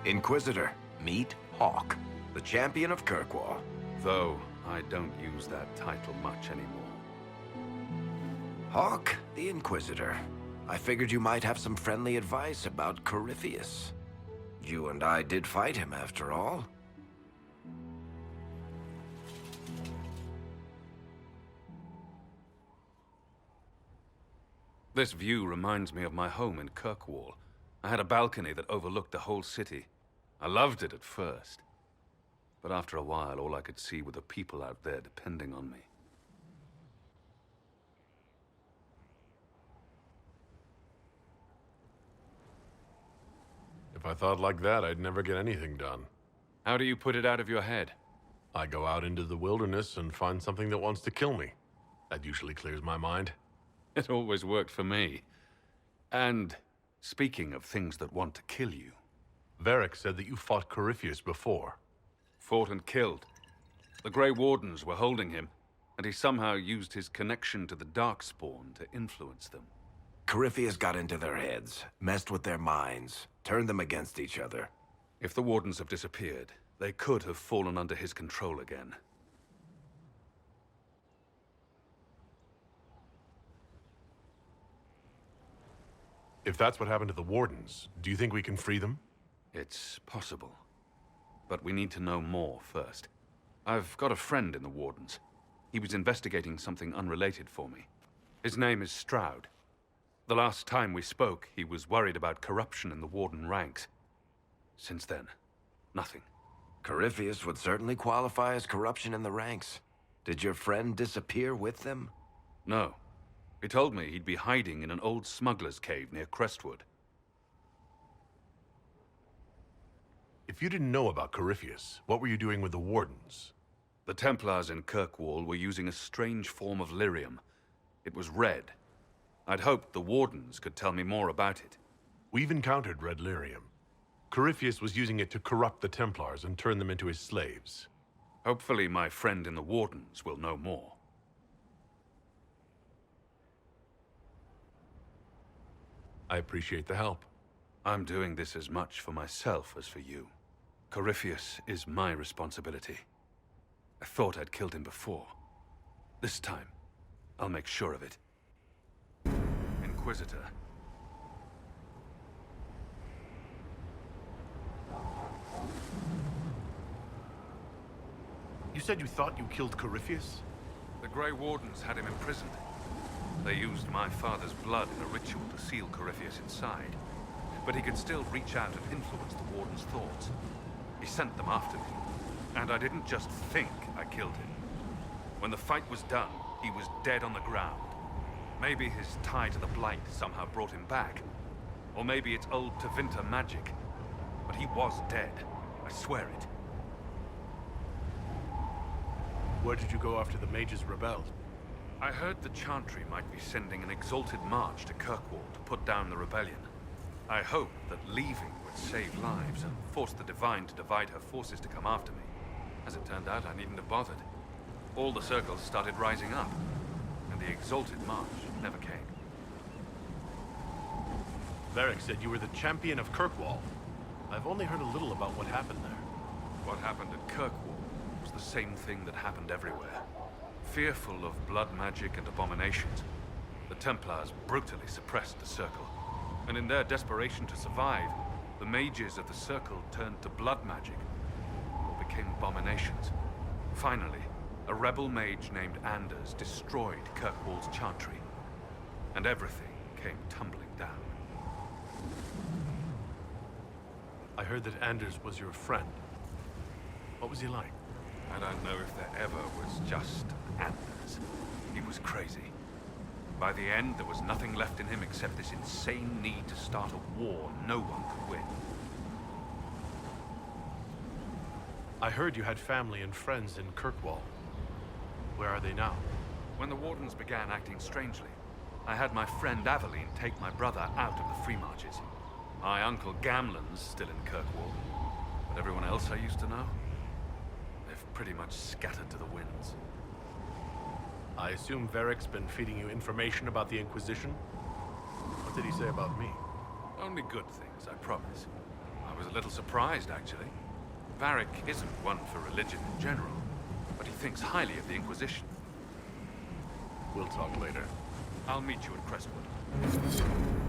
Inquisitor, meet Hawk, the champion of Kirkwola. Though I don't use that title much anymore. Hawk, the Inquisitor. I figured you might have some friendly advice about Corypheus. You and I did fight him, after all. This view reminds me of my home in Kirkwola. I had a balcony that overlooked the whole city. I loved it at first. But after a while, all I could see were the people out there depending on me. If I thought like that, I'd never get anything done. How do you put it out of your head? I go out into the wilderness and find something that wants to kill me. That usually clears my mind. It always worked for me. And speaking of things that want to kill you... Varric said that you fought Corypheus before. Fought and killed. The Grey Wardens were holding him, and he somehow used his connection to the Darkspawn to influence them. Corypheus got into their heads, messed with their minds, turned them against each other. If the Wardens have disappeared, they could have fallen under his control again. If that's what happened to the Wardens, do you think we can free them? It's possible. But we need to know more first. I've got a friend in the Wardens. He was investigating something unrelated for me. His name is Stroud. The last time we spoke, he was worried about corruption in the Warden ranks. Since then, nothing. Corypheus would certainly qualify as corruption in the ranks. Did your friend disappear with them? No. He told me he'd be hiding in an old smuggler's cave near Crestwood. If you didn't know about Corypheus, what were you doing with the Wardens? The Templars in Kirkwola were using a strange form of lyrium. It was red. I'd hoped the Wardens could tell me more about it. We've encountered red lyrium. Corypheus was using it to corrupt the Templars and turn them into his slaves. Hopefully my friend in the Wardens will know more. I appreciate the help. I'm doing this as much for myself as for you. Corypheus is my responsibility. I thought I'd killed him before. This time, I'll make sure of it. Inquisitor. You said you thought you killed Corypheus? The Grey Wardens had him imprisoned. They used my father's blood in a ritual to seal Corypheus inside. But he could still reach out and influence the Warden's thoughts. He sent them after me. And I didn't just think I killed him. When the fight was done, he was dead on the ground. Maybe his tie to the Blight somehow brought him back. Or maybe it's old Tevinter magic. But he was dead. I swear it. Where did you go after the mages rebelled? I heard the Chantry might be sending an exalted march to Kirkwola to put down the rebellion. I hoped that leaving would save lives and force the Divine to divide her forces to come after me. As it turned out, I needn't have bothered. All the circles started rising up, and the exalted march never came. Varric said you were the champion of Kirkwola. I've only heard a little about what happened there. What happened at Kirkwola was the same thing that happened everywhere. Fearful of blood magic and abominations, the Templars brutally suppressed the Circle. And in their desperation to survive, the mages of the Circle turned to blood magic, or became abominations. Finally, a rebel mage named Anders destroyed Kirkwall's Chantry, and everything came tumbling down. I heard that Anders was your friend. What was he like? I don't know if there ever was just Anders. He was crazy. By the end, there was nothing left in him except this insane need to start a war no one could win. I heard you had family and friends in Kirkwola. Where are they now? When the Wardens began acting strangely, I had my friend Aveline take my brother out of the Free Marches. My uncle Gamlen's still in Kirkwola, but everyone else I used to know, they've pretty much scattered to the winds. I assume Varric's been feeding you information about the Inquisition? What did he say about me? Only good things, I promise. I was a little surprised, actually. Varric isn't one for religion in general, but he thinks highly of the Inquisition. We'll talk later. I'll meet you at Crestwood.